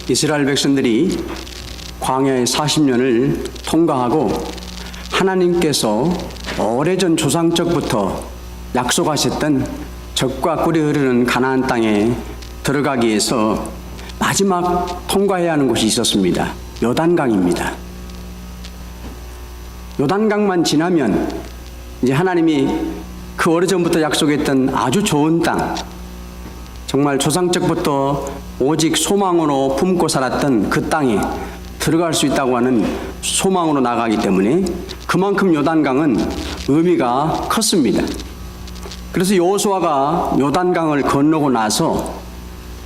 이스라엘 백성들이 광야의 40년을 통과하고 하나님께서 오래전 조상적부터 약속하셨던 젖과 꿀이 흐르는 가나안 땅에 들어가기 위해서 마지막 통과해야 하는 곳이 있었습니다. 요단강입니다. 요단강만 지나면 이제 하나님이 그 오래전부터 약속했던 아주 좋은 땅, 정말 조상적부터 오직 소망으로 품고 살았던 그 땅에 들어갈 수 있다고 하는 소망으로 나가기 때문에 그만큼 요단강은 의미가 컸습니다. 그래서 여호수아가 요단강을 건너고 나서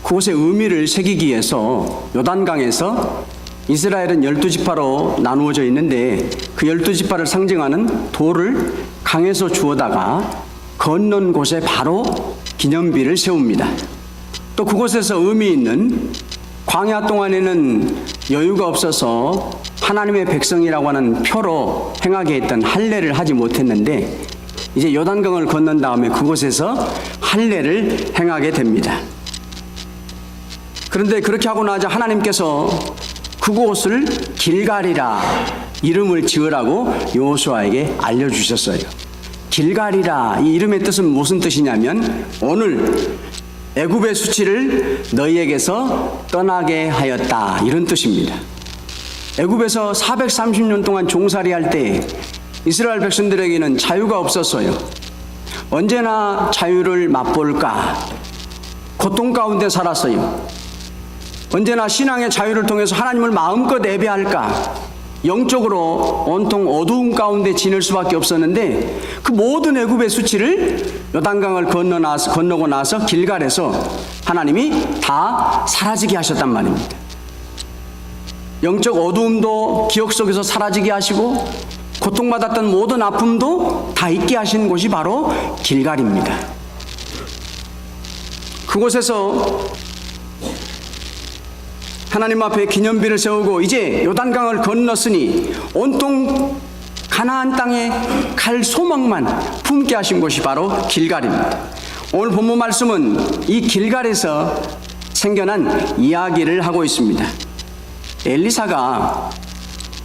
그곳의 의미를 새기기 위해서 요단강에서 이스라엘은 12지파로 나누어져 있는데 그 12지파를 상징하는 돌을 강에서 주워다가 건넌 곳에 바로 기념비를 세웁니다. 또 그곳에서 의미 있는 광야 동안에는 여유가 없어서 하나님의 백성이라고 하는 표로 행하게 했던 할례를 하지 못했는데 이제 요단강을 건넌 다음에 그곳에서 할례를 행하게 됩니다. 그런데 그렇게 하고 나자 하나님께서 그곳을 길갈이라 이름을 지으라고 여호수아에게 알려주셨어요. 길갈이라 이 이름의 뜻은 무슨 뜻이냐면 오늘 애굽의 수치를 너희에게서 떠나게 하였다 이런 뜻입니다. 애굽에서 430년 동안 종살이할 때 이스라엘 백성들에게는 자유가 없었어요. 언제나 자유를 맛볼까 고통 가운데 살았어요. 언제나 신앙의 자유를 통해서 하나님을 마음껏 예배할까 영적으로 온통 어두움 가운데 지낼 수밖에 없었는데 그 모든 애굽의 수치를 요단강을 건너고 나서 길갈에서 하나님이 다 사라지게 하셨단 말입니다. 영적 어두움도 기억 속에서 사라지게 하시고 고통받았던 모든 아픔도 다 잊게 하신 곳이 바로 길갈입니다. 그곳에서 하나님 앞에 기념비를 세우고 이제 요단강을 건넜으니 온통 가나안 땅에 갈 소망만 품게 하신 곳이 바로 길갈입니다. 오늘 본문 말씀은 이 길갈에서 생겨난 이야기를 하고 있습니다. 엘리사가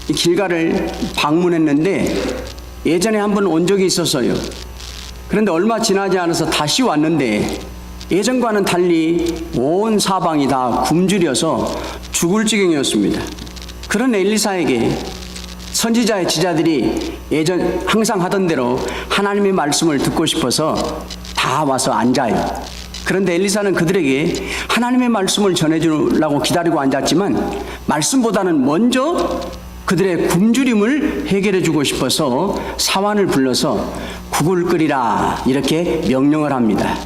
이 길갈을 방문했는데 예전에 한번 온 적이 있었어요. 그런데 얼마 지나지 않아서 다시 왔는데 예전과는 달리 온 사방이 다 굶주려서 죽을 지경이었습니다. 그런 엘리사에게 선지자의 지자들이 예전 항상 하던 대로 하나님의 말씀을 듣고 싶어서 다 와서 앉아요. 그런데 엘리사는 그들에게 하나님의 말씀을 전해주려고 기다리고 앉았지만 말씀보다는 먼저 그들의 굶주림을 해결해 주고 싶어서 사환을 불러서 국을 끓이라 이렇게 명령을 합니다.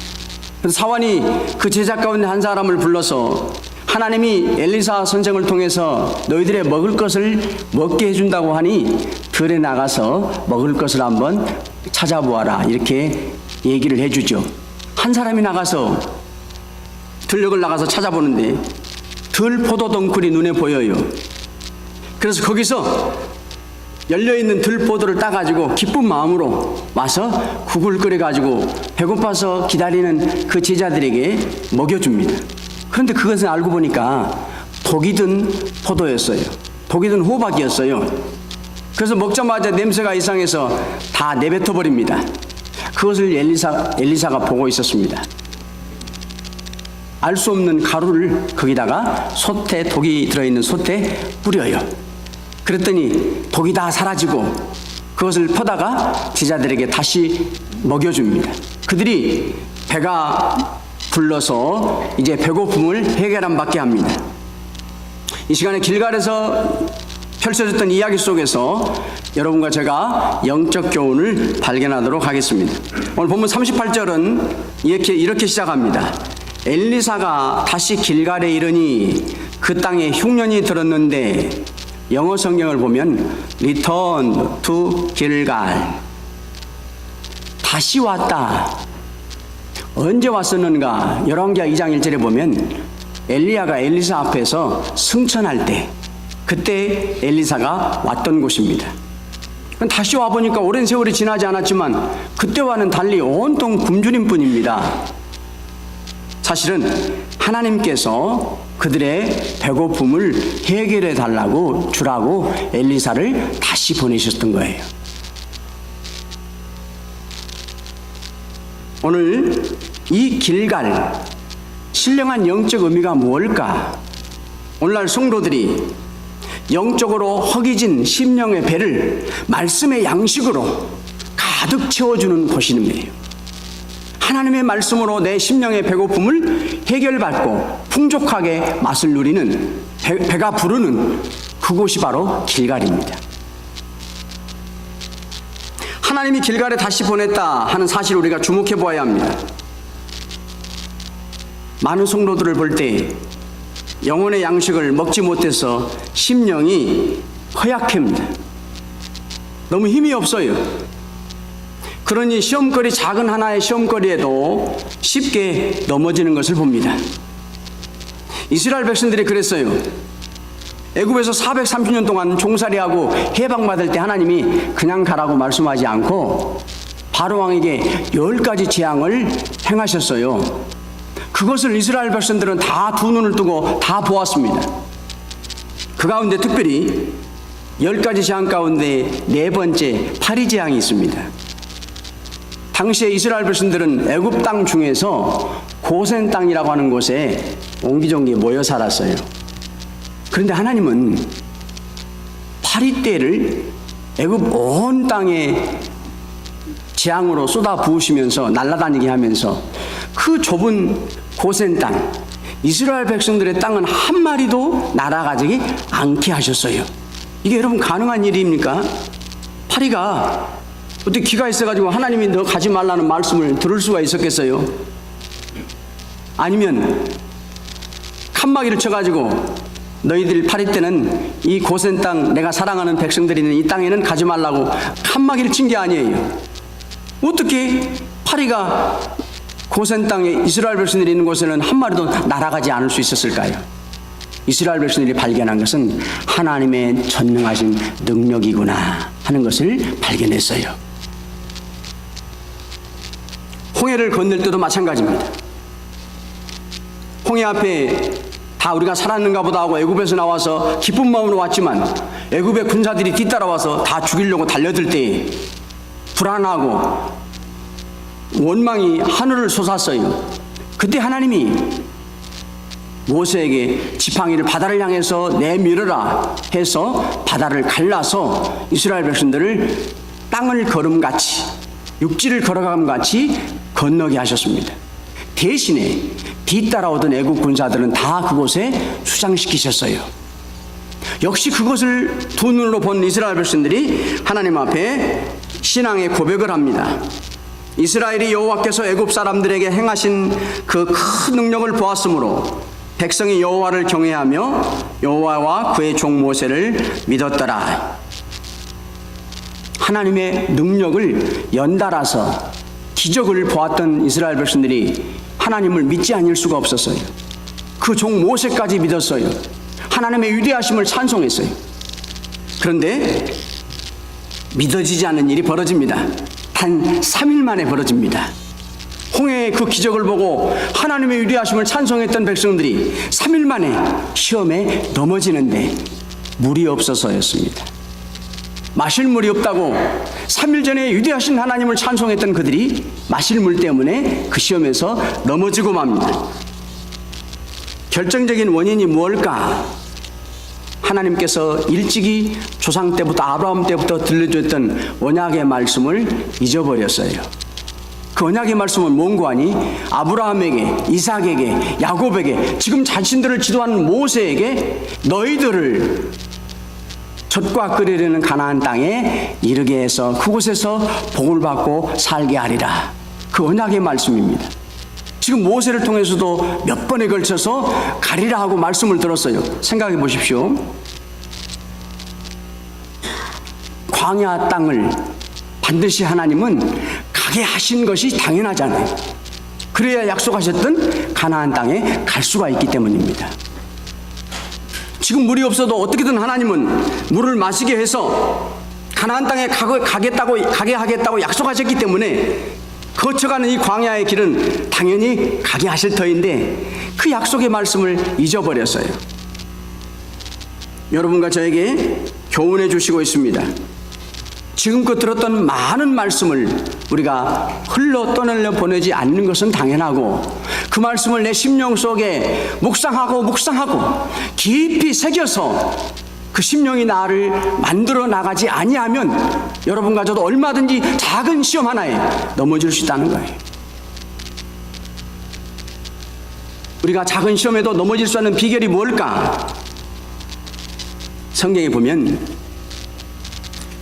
그래서 사환이 그 제자 가운데 한 사람을 불러서 하나님이 엘리사 선생을 통해서 너희들의 먹을 것을 먹게 해준다고 하니 들에 나가서 먹을 것을 한번 찾아보아라 이렇게 얘기를 해주죠. 한 사람이 나가서 들녘을 나가서 찾아보는데 들 포도 덩굴이 눈에 보여요. 그래서 거기서 열려있는 들포도를 따가지고 기쁜 마음으로 와서 국을 끓여가지고 배고파서 기다리는 그 제자들에게 먹여줍니다. 그런데 그것은 알고 보니까 독이 든 포도였어요. 독이 든 호박이었어요. 그래서 먹자마자 냄새가 이상해서 다 내뱉어버립니다. 그것을 엘리사가 보고 있었습니다. 알 수 없는 가루를 거기다가 독이 들어있는 솥에 뿌려요. 그랬더니 독이 다 사라지고 그것을 퍼다가 제자들에게 다시 먹여줍니다. 그들이 배가 불러서 이제 배고픔을 해결한 받게 합니다. 이 시간에 길갈에서 펼쳐졌던 이야기 속에서 여러분과 제가 영적 교훈을 발견하도록 하겠습니다. 오늘 본문 38절은 이렇게 시작합니다. 엘리사가 다시 길갈에 이르니 그 땅에 흉년이 들었는데 영어 성경을 보면 Return to 길갈 다시 왔다. 언제 왔었는가? 열왕기하 2장 1절에 보면 엘리야가 엘리사 앞에서 승천할 때 그때 엘리사가 왔던 곳입니다. 다시 와보니까 오랜 세월이 지나지 않았지만 그때와는 달리 온통 굶주림뿐입니다. 사실은 하나님께서 그들의 배고픔을 해결해 달라고 주라고 엘리사를 다시 보내셨던 거예요. 오늘 이 길갈, 신령한 영적 의미가 무엇일까? 오늘날 성도들이 영적으로 허기진 심령의 배를 말씀의 양식으로 가득 채워주는 곳이네요. 하나님의 말씀으로 내 심령의 배고픔을 해결받고 풍족하게 맛을 누리는 배가 부르는 그곳이 바로 길갈입니다. 하나님이 길갈에 다시 보냈다 하는 사실을 우리가 주목해 보아야 합니다. 많은 성도들을 볼 때 영혼의 양식을 먹지 못해서 심령이 허약합니다. 너무 힘이 없어요. 그러니 시험거리, 작은 하나의 시험거리에도 쉽게 넘어지는 것을 봅니다. 이스라엘 백성들이 그랬어요. 애굽에서 430년 동안 종살이하고 해방받을 때 하나님이 그냥 가라고 말씀하지 않고 바로왕에게 10가지 재앙을 행하셨어요. 그것을 이스라엘 백성들은 다 두 눈을 뜨고 다 보았습니다. 그 가운데 특별히 10가지 재앙 가운데 4번째 파리 재앙이 있습니다. 당시에 이스라엘 백성들은 애굽 땅 중에서 고센 땅이라고 하는 곳에 옹기종기 모여 살았어요. 그런데 하나님은 파리떼를 애굽 온 땅에 재앙으로 쏟아 부으시면서 날아다니게 하면서 그 좁은 고센 땅, 이스라엘 백성들의 땅은 한 마리도 날아가지 않게 하셨어요. 이게 여러분 가능한 일입니까? 파리가 어떻게 귀가 있어가지고 하나님이 너 가지 말라는 말씀을 들을 수가 있었겠어요? 아니면 칸막이를 쳐가지고 너희들 파리떼는 이 고센 땅, 내가 사랑하는 백성들이 있는 이 땅에는 가지 말라고 칸막이를 친 게 아니에요. 어떻게 파리가 고센 땅에 이스라엘 백성들이 있는 곳에는 한 마리도 날아가지 않을 수 있었을까요? 이스라엘 백성들이 발견한 것은 하나님의 전능하신 능력이구나 하는 것을 발견했어요. 홍해를 건널 때도 마찬가지입니다. 홍해 앞에 다 우리가 살았는가 보다 하고 애굽에서 나와서 기쁜 마음으로 왔지만 애굽의 군사들이 뒤따라와서 다 죽이려고 달려들 때 불안하고 원망이 하늘을 솟았어요. 그때 하나님이 모세에게 지팡이를 바다를 향해서 내밀어라 해서 바다를 갈라서 이스라엘 백성들을 땅을 걸음같이, 육지를 걸어감같이 건너게 하셨습니다. 대신에 뒤따라오던 애국 군사들은 다 그곳에 수장시키셨어요. 역시 그것을 두 눈으로 본 이스라엘 백성들이 하나님 앞에 신앙의 고백을 합니다. 이스라엘이 여호와께서 애굽 사람들에게 행하신 그 큰 능력을 보았으므로 백성이 여호와를 경외하며 여호와와 그의 종 모세를 믿었더라. 하나님의 능력을 연달아서 기적을 보았던 이스라엘 백성들이 하나님을 믿지 않을 수가 없었어요. 그 종 모세까지 믿었어요. 하나님의 위대하심을 찬송했어요. 그런데 믿어지지 않는 일이 벌어집니다. 단 3일 만에 벌어집니다. 홍해의 그 기적을 보고 하나님의 위대하심을 찬송했던 백성들이 3일 만에 시험에 넘어지는데 물이 없어서였습니다. 마실 물이 없다고 3일 전에 위대하신 하나님을 찬송했던 그들이 마실 물 때문에 그 시험에서 넘어지고 맙니다. 결정적인 원인이 무엇일까? 하나님께서 일찍이 조상 때부터 아브라함 때부터 들려줬던 언약의 말씀을 잊어버렸어요. 그 언약의 말씀은 뭔고 하니 아브라함에게, 이삭에게, 야곱에게, 지금 자신들을 지도하는 모세에게 너희들을 젖과 끓이려는 가나안 땅에 이르게 해서 그곳에서 복을 받고 살게 하리라. 그 언약의 말씀입니다. 지금 모세를 통해서도 몇 번에 걸쳐서 가리라 하고 말씀을 들었어요. 생각해 보십시오. 광야 땅을 반드시 하나님은 가게 하신 것이 당연하잖아요. 그래야 약속하셨던 가나안 땅에 갈 수가 있기 때문입니다. 지금 물이 없어도 어떻게든 하나님은 물을 마시게 해서 가나안 땅에 가게 하겠다고 약속하셨기 때문에 거쳐가는 이 광야의 길은 당연히 가게 하실 터인데 그 약속의 말씀을 잊어버렸어요. 여러분과 저에게 교훈해 주시고 있습니다. 지금껏 들었던 많은 말씀을 우리가 흘러 떠내려 보내지 않는 것은 당연하고 그 말씀을 내 심령 속에 묵상하고 깊이 새겨서 그 심령이 나를 만들어 나가지 아니하면 여러분과 저도 얼마든지 작은 시험 하나에 넘어질 수 있다는 거예요. 우리가 작은 시험에도 넘어질 수 있는 비결이 뭘까? 성경에 보면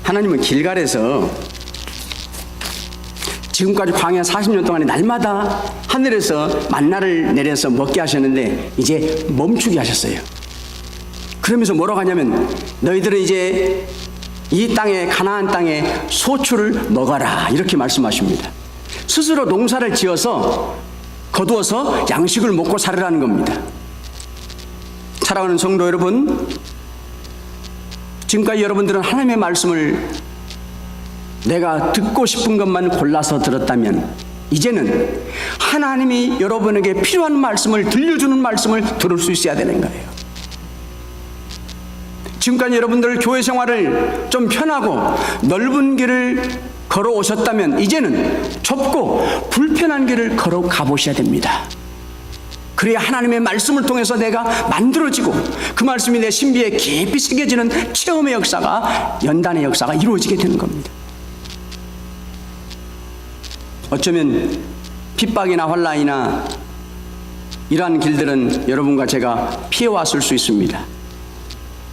하나님은 길갈에서 지금까지 광야 40년 동안에 날마다 하늘에서 만나를 내려서 먹게 하셨는데 이제 멈추게 하셨어요. 그러면서 뭐라고 하냐면 너희들은 이제 이 땅에 가나안 땅에 소출을 먹어라 이렇게 말씀하십니다. 스스로 농사를 지어서 거두어서 양식을 먹고 살으라는 겁니다. 사랑하는 성도 여러분, 지금까지 여러분들은 하나님의 말씀을 내가 듣고 싶은 것만 골라서 들었다면 이제는 하나님이 여러분에게 필요한 말씀을 들려주는 말씀을 들을 수 있어야 되는 거예요. 지금까지 여러분들 교회 생활을 좀 편하고 넓은 길을 걸어오셨다면 이제는 좁고 불편한 길을 걸어가 보셔야 됩니다. 그래야 하나님의 말씀을 통해서 내가 만들어지고 그 말씀이 내 신비에 깊이 새겨지는 체험의 역사가, 연단의 역사가 이루어지게 되는 겁니다. 어쩌면 핍박이나 환난이나 이러한 길들은 여러분과 제가 피해왔을 수 있습니다.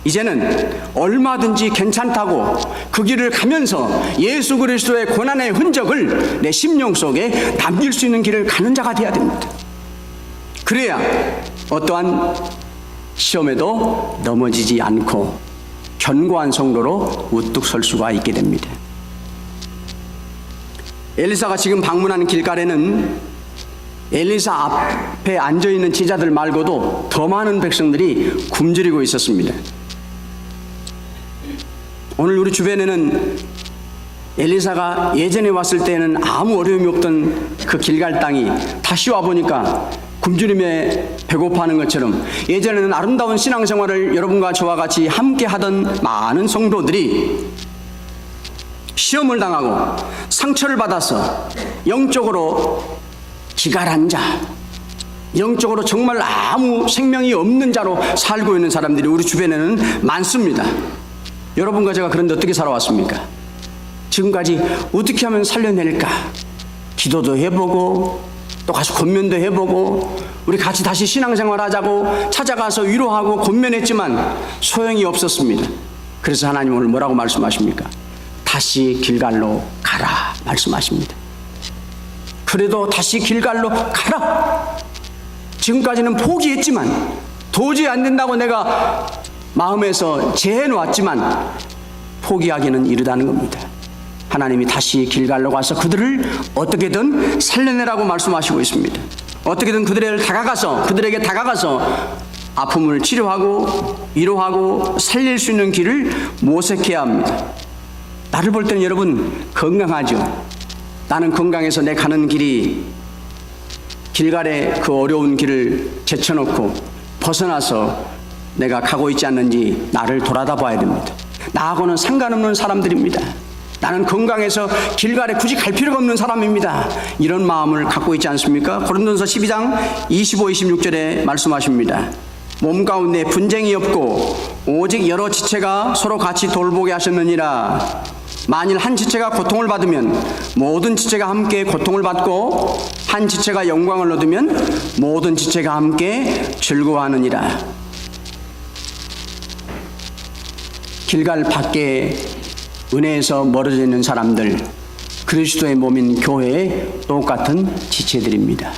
이제는 얼마든지 괜찮다고 그 길을 가면서 예수 그리스도의 고난의 흔적을 내 심령 속에 남길 수 있는 길을 가는 자가 되어야 됩니다. 그래야 어떠한 시험에도 넘어지지 않고 견고한 성도로 우뚝 설 수가 있게 됩니다. 엘리사가 지금 방문하는 길가에는 엘리사 앞에 앉아있는 제자들 말고도 더 많은 백성들이 굶주리고 있었습니다. 오늘 우리 주변에는 엘리사가 예전에 왔을 때는 아무 어려움이 없던 그 길갈 땅이 다시 와보니까 굶주림에 배고파하는 것처럼 예전에는 아름다운 신앙생활을 여러분과 저와 같이 함께 하던 많은 성도들이 시험을 당하고 상처를 받아서 영적으로 기갈한 자, 영적으로 정말 아무 생명이 없는 자로 살고 있는 사람들이 우리 주변에는 많습니다. 여러분과 제가 그런데 어떻게 살아왔습니까? 지금까지 어떻게 하면 살려낼까? 기도도 해보고 또 가서 권면도 해보고 우리 같이 다시 신앙생활 하자고 찾아가서 위로하고 권면했지만 소용이 없었습니다. 그래서 하나님 오늘 뭐라고 말씀하십니까? 다시 길갈로 가라 말씀하십니다. 그래도 다시 길갈로 가라. 지금까지는 포기했지만 도저히 안 된다고 내가 마음에서 제해놓았지만 포기하기는 이르다는 겁니다. 하나님이 다시 길갈로 가서 그들을 어떻게든 살려내라고 말씀하시고 있습니다. 어떻게든 그들에게 다가가서 아픔을 치료하고 위로하고 살릴 수 있는 길을 모색해야 합니다. 나를 볼 때는 여러분 건강하죠. 나는 건강해서 내 가는 길이 길갈의 그 어려운 길을 제쳐놓고 벗어나서 내가 가고 있지 않는지 나를 돌아다 봐야 됩니다. 나하고는 상관없는 사람들입니다. 나는 건강해서 길갈에 굳이 갈 필요가 없는 사람입니다. 이런 마음을 갖고 있지 않습니까? 고린도전서 12장 25, 26절에 말씀하십니다. 몸 가운데 분쟁이 없고 오직 여러 지체가 서로 같이 돌보게 하셨느니라. 만일 한 지체가 고통을 받으면 모든 지체가 함께 고통을 받고 한 지체가 영광을 얻으면 모든 지체가 함께 즐거워하느니라. 길갈 밖에 은혜에서 멀어져 있는 사람들, 그리스도의 몸인 교회의 똑같은 지체들입니다.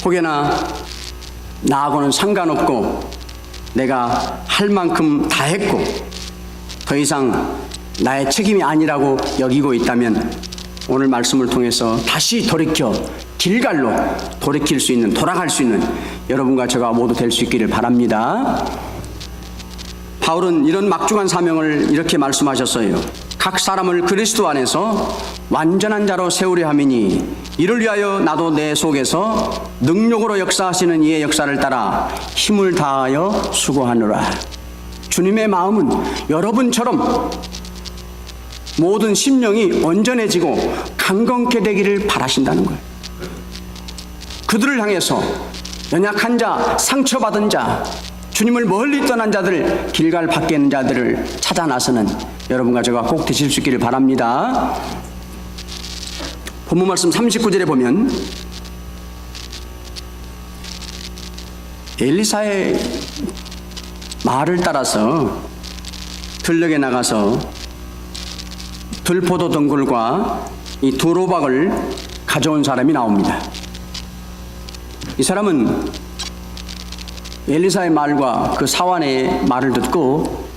혹여나 나하고는 상관없고 내가 할 만큼 다 했고 더 이상 나의 책임이 아니라고 여기고 있다면 오늘 말씀을 통해서 다시 돌이켜 길갈로 돌이킬 수 있는, 돌아갈 수 있는 여러분과 제가 모두 될 수 있기를 바랍니다. 바울은 이런 막중한 사명을 이렇게 말씀하셨어요. 각 사람을 그리스도 안에서 완전한 자로 세우려 함이니 이를 위하여 나도 내 속에서 능력으로 역사하시는 이의 역사를 따라 힘을 다하여 수고하노라. 주님의 마음은 여러분처럼 모든 심령이 온전해지고 강건케 되기를 바라신다는 거예요. 그들을 향해서 연약한 자, 상처받은 자, 주님을 멀리 떠난 자들, 길갈 밖에 있는 자들을 찾아 나서는 여러분과 저가 꼭 되실 수 있기를 바랍니다. 본문 말씀 39절에 보면 엘리사의 말을 따라서 들녘에 나가서 들포도 덩굴과 이 두로박을 가져온 사람이 나옵니다. 이 사람은 엘리사의 말과 그 사환의 말을 듣고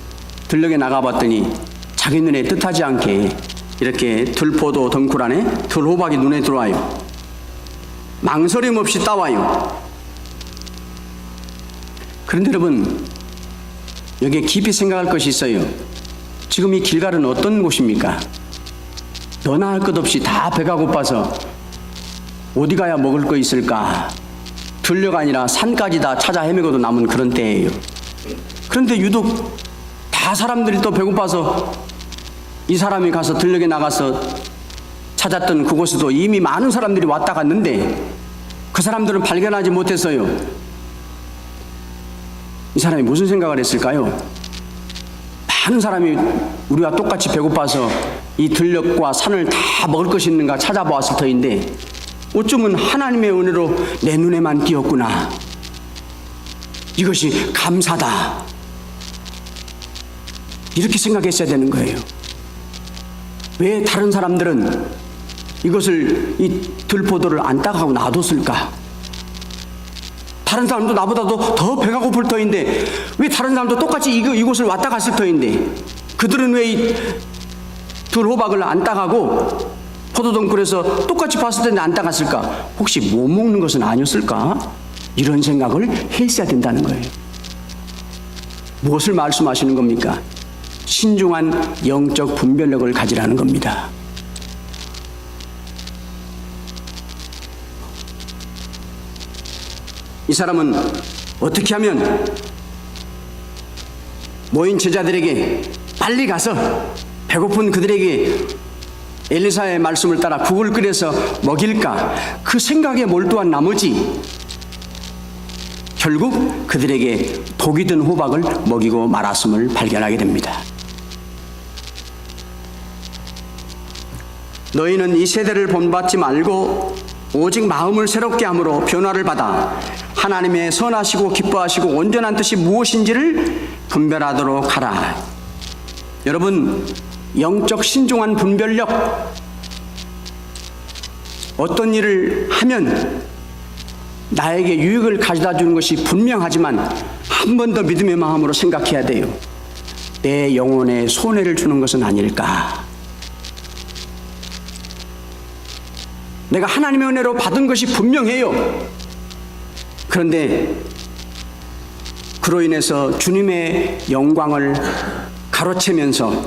들녘에 나가봤더니 자기 눈에 뜻하지 않게 이렇게 들포도 덩굴 안에 들호박이 눈에 들어와요. 망설임 없이 따와요. 그런데 여러분, 여기에 깊이 생각할 것이 있어요. 지금 이 길갈은 어떤 곳입니까? 너나 할 것 없이 다 배가 고파서 어디 가야 먹을 거 있을까? 들녘 아니라 산까지 다 찾아 헤매고도 남은 그런 때예요. 그런데 유독 다 사람들이 또 배고파서 이 사람이 가서 들녘에 나가서 찾았던 그곳에도 이미 많은 사람들이 왔다 갔는데 그 사람들은 발견하지 못했어요. 이 사람이 무슨 생각을 했을까요? 많은 사람이 우리와 똑같이 배고파서 이 들녘과 산을 다 먹을 것이 있는가 찾아보았을 터인데 어쩌면 하나님의 은혜로 내 눈에만 띄었구나. 이것이 감사다. 이렇게 생각했어야 되는 거예요. 왜 다른 사람들은 이것을, 이 들포도를 안 따가고 놔뒀을까? 다른 사람도 나보다도 더 배가 고플 터인데 왜 다른 사람도 똑같이 이곳을 왔다 갔을 터인데 그들은 왜 이 들호박을 안 따가고 포도덩굴에서 똑같이 봤을 텐데 안 따갔을까? 혹시 못 먹는 것은 아니었을까? 이런 생각을 했어야 된다는 거예요. 무엇을 말씀하시는 겁니까? 신중한 영적 분별력을 가지라는 겁니다. 이 사람은 어떻게 하면 모인 제자들에게 빨리 가서 배고픈 그들에게 엘리사의 말씀을 따라 국을 끓여서 먹일까? 그 생각에 몰두한 나머지 결국 그들에게 독이 든 호박을 먹이고 말았음을 발견하게 됩니다. 너희는 이 세대를 본받지 말고 오직 마음을 새롭게 함으로 변화를 받아 하나님의 선하시고 기뻐하시고 온전한 뜻이 무엇인지를 분별하도록 하라. 여러분, 영적 신중한 분별력, 어떤 일을 하면 나에게 유익을 가져다 주는 것이 분명하지만 한 번 더 믿음의 마음으로 생각해야 돼요. 내 영혼에 손해를 주는 것은 아닐까? 내가 하나님의 은혜로 받은 것이 분명해요. 그런데 그로 인해서 주님의 영광을 가로채면서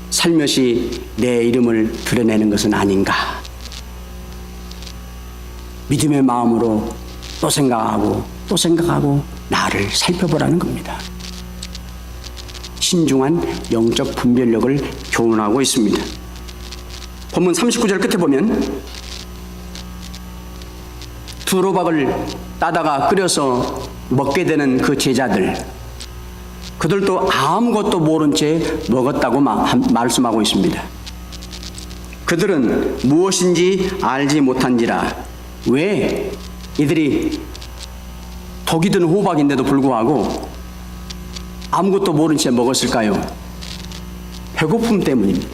살며시 내 이름을 드러내는 것은 아닌가? 믿음의 마음으로 또 생각하고 나를 살펴보라는 겁니다. 신중한 영적 분별력을 교훈하고 있습니다. 본문 39절 끝에 보면 두로박을 따다가 끓여서 먹게 되는 그 제자들, 그들도 아무것도 모른 채 먹었다고 말씀하고 있습니다. 그들은 무엇인지 알지 못한지라. 왜 이들이 독이 든 호박인데도 불구하고 아무것도 모른 채 먹었을까요? 배고픔 때문입니다.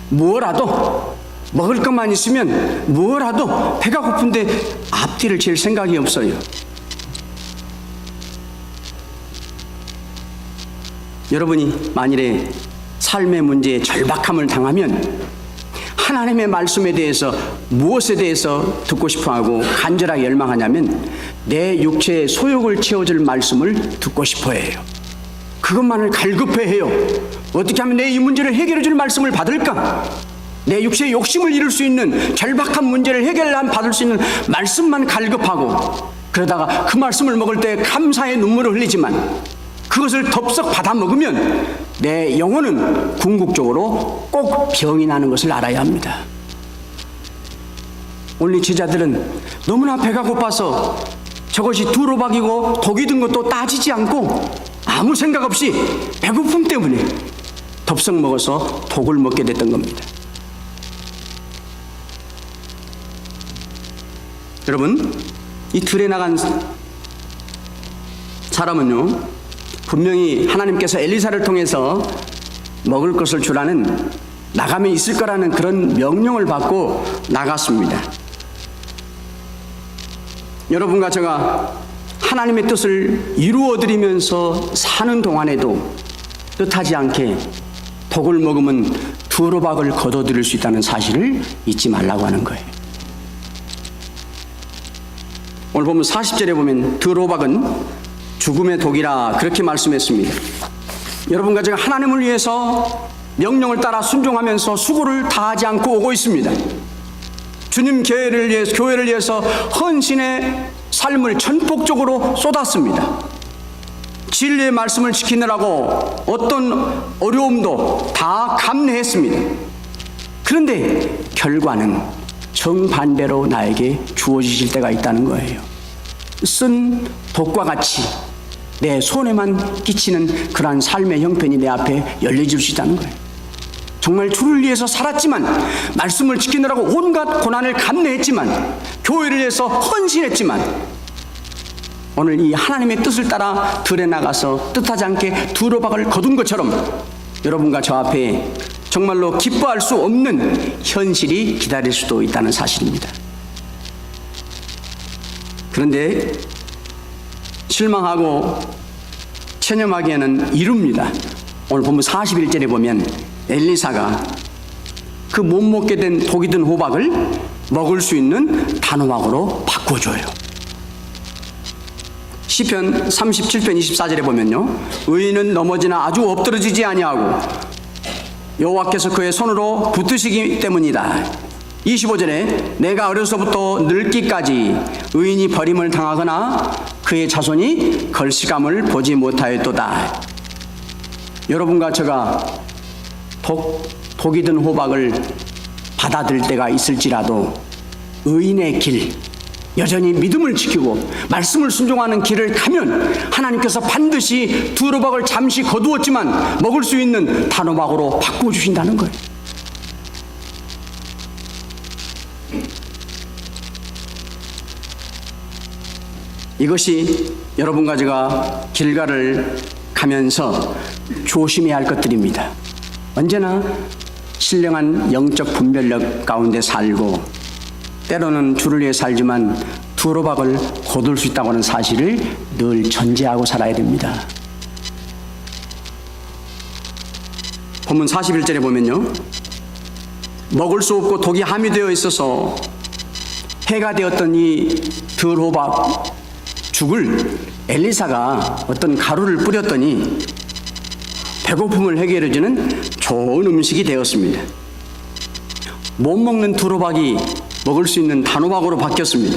무엇라도 먹을 것만 있으면 무엇라도 배가 고픈데 앞뒤를 칠 생각이 없어요. 여러분이 만일에 삶의 문제에 절박함을 당하면 하나님의 말씀에 대해서 무엇에 대해서 듣고 싶어하고 간절하게 열망하냐면 내 육체의 소욕을 채워줄 말씀을 듣고 싶어해요. 그것만을 갈급해해요. 어떻게 하면 내 이 문제를 해결해 줄 말씀을 받을까? 내 육체의 욕심을 이룰 수 있는 절박한 문제를 받을 수 있는 말씀만 갈급하고, 그러다가 그 말씀을 먹을 때 감사의 눈물을 흘리지만 그것을 덥석 받아 먹으면 내 영혼은 궁극적으로 꼭 병이 나는 것을 알아야 합니다. 오늘 이 제자들은 너무나 배가 고파서 저것이 두로박이고 독이 든 것도 따지지 않고 아무 생각 없이 배고픔 때문에 덥석 먹어서 독을 먹게 됐던 겁니다. 여러분, 이 들에 나간 사람은요, 분명히 하나님께서 엘리사를 통해서 먹을 것을 주라는, 나가면 있을 거라는 그런 명령을 받고 나갔습니다. 여러분과 제가 하나님의 뜻을 이루어드리면서 사는 동안에도 뜻하지 않게 독을 먹으면 두로박을 거둬들일 수 있다는 사실을 잊지 말라고 하는 거예요. 오늘 보면 40절에 보면 두로박은 죽음의 독이라 그렇게 말씀했습니다. 여러분과 제가 하나님을 위해서 명령을 따라 순종하면서 수고를 다하지 않고 오고 있습니다. 주님 교회를 위해서 헌신의 삶을 전폭적으로 쏟았습니다. 진리의 말씀을 지키느라고 어떤 어려움도 다 감내했습니다. 그런데 결과는 정반대로 나에게 주어지실 때가 있다는 거예요. 쓴 독과 같이 내 손에만 끼치는 그러한 삶의 형편이 내 앞에 열려질 수 있다는 거예요. 정말 주를 위해서 살았지만, 말씀을 지키느라고 온갖 고난을 감내했지만, 교회를 위해서 헌신했지만, 오늘 이 하나님의 뜻을 따라 들에 나가서 뜻하지 않게 두로박을 거둔 것처럼 여러분과 저 앞에 정말로 기뻐할 수 없는 현실이 기다릴 수도 있다는 사실입니다. 그런데 실망하고 체념하기에는 이릅니다. 오늘 보면 41절에 보면 엘리사가 그 못 먹게 된 독이 든 호박을 먹을 수 있는 단호박으로 바꿔줘요. 시편 37편 24절에 보면요, 의인은 넘어지나 아주 엎드러지지 아니하고 여호와께서 그의 손으로 붙드시기 때문이다. 25절에 내가 어려서부터 늙기까지 의인이 버림을 당하거나 그의 자손이 걸시감을 보지 못하였도다. 여러분과 제가 독이 든 호박을 받아들일 때가 있을지라도 의인의 길, 여전히 믿음을 지키고 말씀을 순종하는 길을 가면 하나님께서 반드시 두로박을 잠시 거두었지만 먹을 수 있는 단호박으로 바꿔주신다는 거예요. 이것이 여러분과 제가 길가를 가면서 조심해야 할 것들입니다. 언제나 신령한 영적 분별력 가운데 살고 때로는 주를 위해 살지만 두로박을 거둘 수 있다고 하는 사실을 늘 전제하고 살아야 됩니다. 본문 41절에 보면요, 먹을 수 없고 독이 함유되어 있어서 해가 되었던 이 두로박 죽을 엘리사가 어떤 가루를 뿌렸더니 배고픔을 해결해주는 좋은 음식이 되었습니다. 못 먹는 두로박이 먹을 수 있는 단호박으로 바뀌었습니다.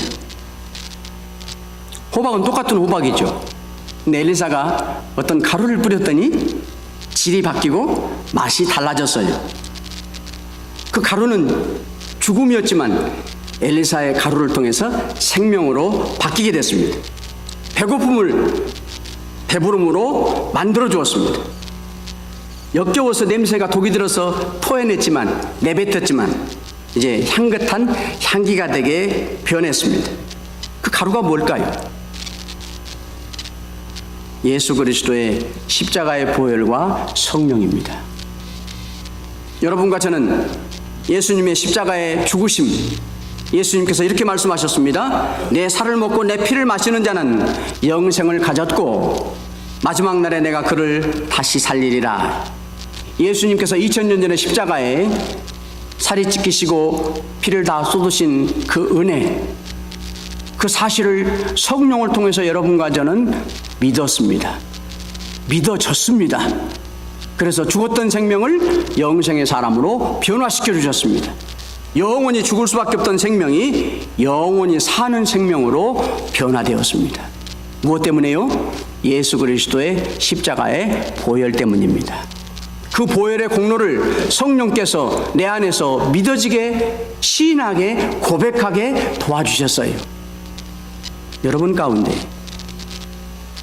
호박은 똑같은 호박이죠. 근데 엘리사가 어떤 가루를 뿌렸더니 질이 바뀌고 맛이 달라졌어요. 그 가루는 죽음이었지만 엘리사의 가루를 통해서 생명으로 바뀌게 됐습니다. 배고픔을 배부름으로 만들어 주었습니다. 역겨워서 냄새가 독이 들어서 토해냈지만, 내뱉었지만 이제 향긋한 향기가 되게 변했습니다. 그 가루가 뭘까요? 예수 그리스도의 십자가의 보혈과 성령입니다. 여러분과 저는 예수님의 십자가의 죽으심, 예수님께서 이렇게 말씀하셨습니다. 내 살을 먹고 내 피를 마시는 자는 영생을 가졌고 마지막 날에 내가 그를 다시 살리리라. 예수님께서 2000년 전에 십자가에 살이 찢기시고 피를 다 쏟으신 그 은혜, 그 사실을 성령을 통해서 여러분과 저는 믿었습니다. 믿어졌습니다. 그래서 죽었던 생명을 영생의 사람으로 변화시켜 주셨습니다. 영원히 죽을 수밖에 없던 생명이 영원히 사는 생명으로 변화되었습니다. 무엇 때문에요? 예수 그리스도의 십자가의 보혈 때문입니다. 그 보혈의 공로를 성령께서 내 안에서 믿어지게, 시인하게, 고백하게 도와주셨어요. 여러분 가운데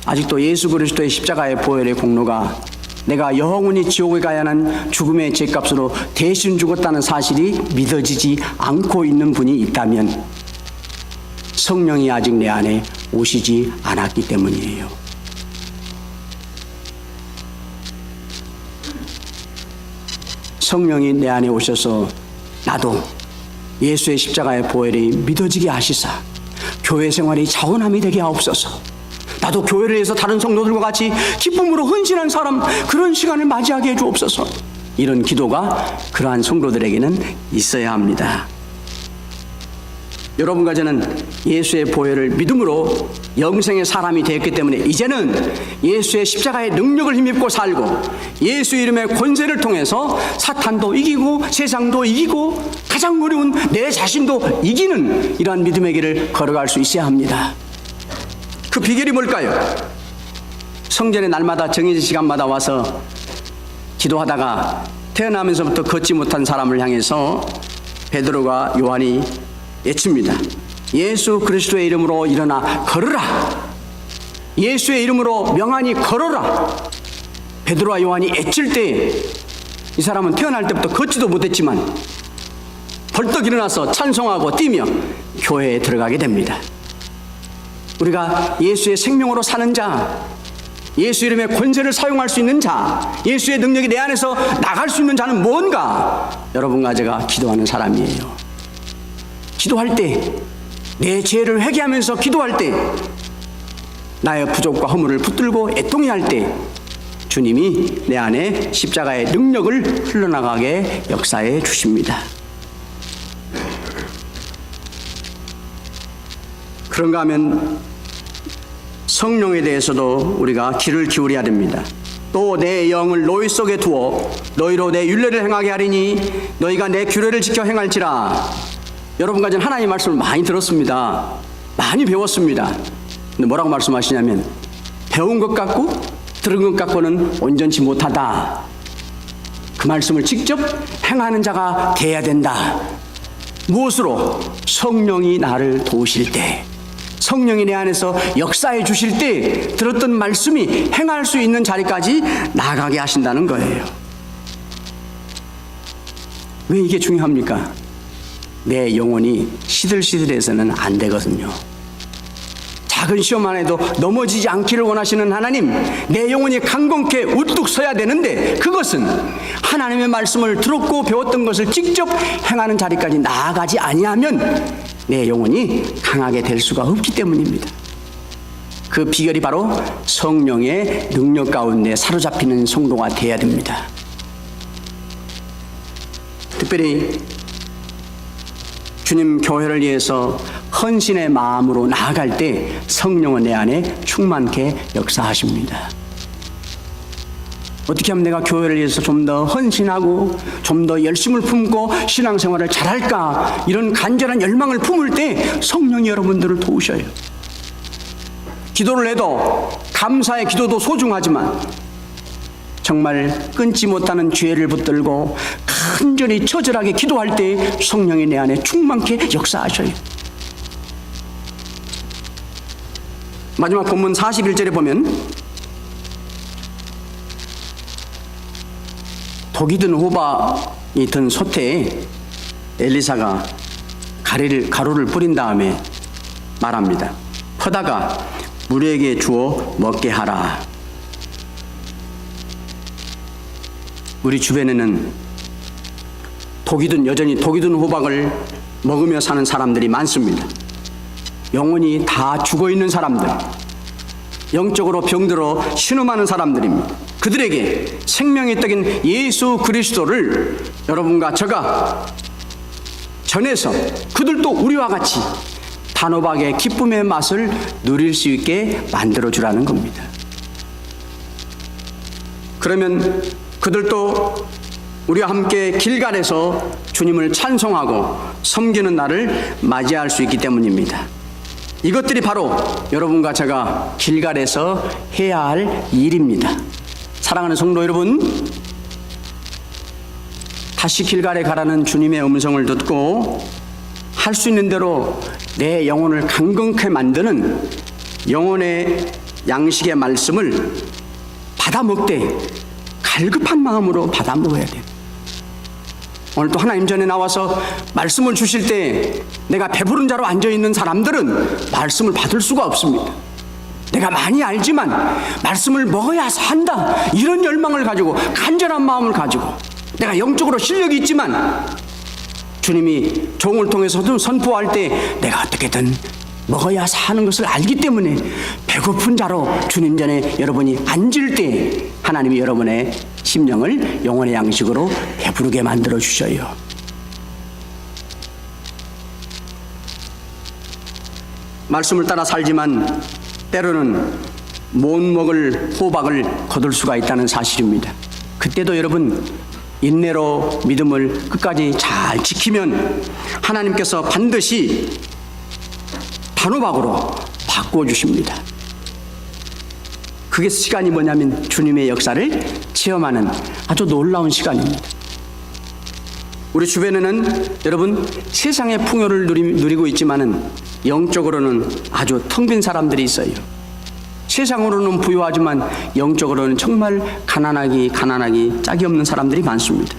아직도 예수 그리스도의 십자가의 보혈의 공로가 내가 영원히 지옥에 가야 하는 죽음의 죄값으로 대신 죽었다는 사실이 믿어지지 않고 있는 분이 있다면 성령이 아직 내 안에 오시지 않았기 때문이에요. 성령이 내 안에 오셔서 나도 예수의 십자가의 보혈이 믿어지게 하시사 교회 생활이 자원함이 되게 하옵소서. 나도 교회를 위해서 다른 성도들과 같이 기쁨으로 헌신한 사람, 그런 시간을 맞이하게 해 주옵소서. 이런 기도가 그러한 성도들에게는 있어야 합니다. 여러분과 저는 예수의 보혈을 믿음으로 영생의 사람이 되었기 때문에 이제는 예수의 십자가의 능력을 힘입고 살고 예수 이름의 권세를 통해서 사탄도 이기고 세상도 이기고 가장 어려운 내 자신도 이기는 이러한 믿음의 길을 걸어갈 수 있어야 합니다. 그 비결이 뭘까요? 성전에 날마다 정해진 시간마다 와서 기도하다가 태어나면서부터 걷지 못한 사람을 향해서 베드로가 요한이 외칩니다. 예수 그리스도의 이름으로 일어나 걸으라. 예수의 이름으로 명하니 걸어라. 베드로와 요한이 외칠 때 이 사람은 태어날 때부터 걷지도 못했지만 벌떡 일어나서 찬송하고 뛰며 교회에 들어가게 됩니다. 우리가 예수의 생명으로 사는 자, 예수 이름의 권세를 사용할 수 있는 자, 예수의 능력이 내 안에서 나갈 수 있는 자는 뭔가? 여러분과 제가 기도하는 사람이에요. 기도할 때, 내 죄를 회개하면서 기도할 때, 나의 부족과 허물을 붙들고 애통해 할 때 주님이 내 안에 십자가의 능력을 흘러나가게 역사해 주십니다. 그런가 하면 성령에 대해서도 우리가 귀를 기울여야 됩니다. 또 내 영을 너희 속에 두어 너희로 내 율례를 행하게 하리니 너희가 내 규례를 지켜 행할지라. 여러분과 저는 하나님의 말씀을 많이 들었습니다. 많이 배웠습니다. 근데 뭐라고 말씀하시냐면 배운 것 같고 들은 것 같고는 온전치 못하다. 그 말씀을 직접 행하는 자가 돼야 된다. 무엇으로? 성령이 나를 도우실 때, 성령이 내 안에서 역사해 주실 때 들었던 말씀이 행할 수 있는 자리까지 나가게 하신다는 거예요. 왜 이게 중요합니까? 내 영혼이 시들시들해서는 안 되거든요. 작은 시험만 해도 넘어지지 않기를 원하시는 하나님, 내 영혼이 강건케 우뚝 서야 되는데 그것은 하나님의 말씀을 들었고 배웠던 것을 직접 행하는 자리까지 나아가지 아니하면 내 영혼이 강하게 될 수가 없기 때문입니다. 그 비결이 바로 성령의 능력 가운데 사로잡히는 성도가 되어야 됩니다. 특별히 주님 교회를 위해서 헌신의 마음으로 나아갈 때 성령은 내 안에 충만케 역사하십니다. 어떻게 하면 내가 교회를 위해서 좀 더 헌신하고 좀 더 열심을 품고 신앙생활을 잘할까, 이런 간절한 열망을 품을 때 성령이 여러분들을 도우셔요. 기도를 해도 감사의 기도도 소중하지만 정말 끊지 못하는 죄를 붙들고 간절히 처절하게 기도할 때 성령이 내 안에 충만케 역사하셔요. 마지막 본문 41절에 보면 독이 든 호박이 든 솥에 엘리사가 가루를 뿌린 다음에 말합니다. 퍼다가 무리에게 주어 먹게 하라. 우리 주변에는 여전히 독이 든 호박을 먹으며 사는 사람들이 많습니다. 영혼이 다 죽어있는 사람들, 영적으로 병들어 신음하는 사람들입니다. 그들에게 생명의 떡인 예수 그리스도를 여러분과 저가 전해서 그들도 우리와 같이 단호박의 기쁨의 맛을 누릴 수 있게 만들어주라는 겁니다. 그러면 그들도 우리와 함께 길갈에서 주님을 찬송하고 섬기는 날을 맞이할 수 있기 때문입니다. 이것들이 바로 여러분과 제가 길갈에서 해야 할 일입니다. 사랑하는 성도 여러분, 다시 길갈에 가라는 주님의 음성을 듣고 할 수 있는 대로 내 영혼을 강건케 만드는 영혼의 양식의 말씀을 받아 먹되 갈급한 마음으로 받아 먹어야 돼요. 오늘 또 하나님 전에 나와서 말씀을 주실 때 내가 배부른 자로 앉아있는 사람들은 말씀을 받을 수가 없습니다. 내가 많이 알지만 말씀을 먹어야 산다, 이런 열망을 가지고 간절한 마음을 가지고 내가 영적으로 실력이 있지만 주님이 종을 통해서도 선포할 때 내가 어떻게든 먹어야 사는 것을 알기 때문에 배고픈 자로 주님 전에 여러분이 앉을 때 하나님이 여러분의 심령을 영혼의 양식으로 배부르게 만들어 주셔요. 말씀을 따라 살지만 때로는 못 먹을 호박을 거둘 수가 있다는 사실입니다. 그때도 여러분 인내로 믿음을 끝까지 잘 지키면 하나님께서 반드시 단호박으로 바꿔주십니다. 그게 시간이 뭐냐면 주님의 역사를 체험하는 아주 놀라운 시간입니다. 우리 주변에는 여러분 세상의 풍요를 누리고 있지만은 영적으로는 아주 텅 빈 사람들이 있어요. 세상으로는 부유하지만 영적으로는 정말 가난하기 짝이 없는 사람들이 많습니다.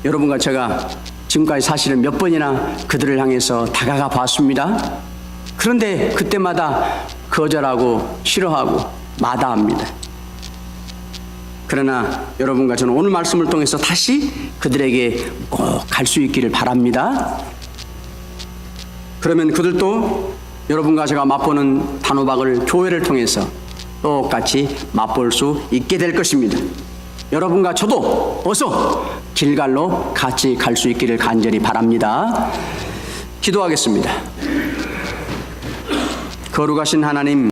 여러분과 제가 지금까지 사실은 몇 번이나 그들을 향해서 다가가 봤습니다. 그런데 그때마다 거절하고 싫어하고 마다합니다. 그러나 여러분과 저는 오늘 말씀을 통해서 다시 그들에게 꼭 갈 수 있기를 바랍니다. 그러면 그들도 여러분과 제가 맛보는 단호박을 교회를 통해서 똑같이 맛볼 수 있게 될 것입니다. 여러분과 저도 어서 길갈로 같이 갈 수 있기를 간절히 바랍니다. 기도하겠습니다. 거룩하신 하나님,